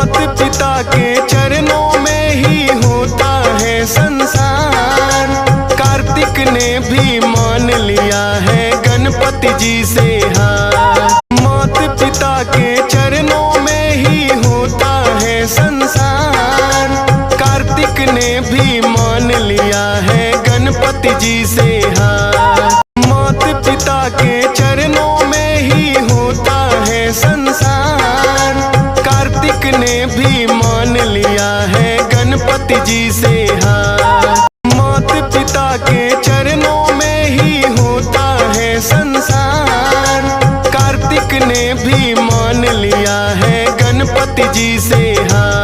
माता पिता के चरणों में ही होता है संसार। कार्तिक ने भी मान लिया है गणपति जी से हार। माता पिता के चरणों में ही होता है संसार। कार्तिक ने भी मान लिया है गणपति जी से हार। माता पिता के चरणों में ही होता है संसार। कार्तिक ने भी मान लिया है गणपति जी से हार। माता पिता के चरणों में ही होता है संसार। कार्तिक ने भी मान लिया है गणपति जी से हार।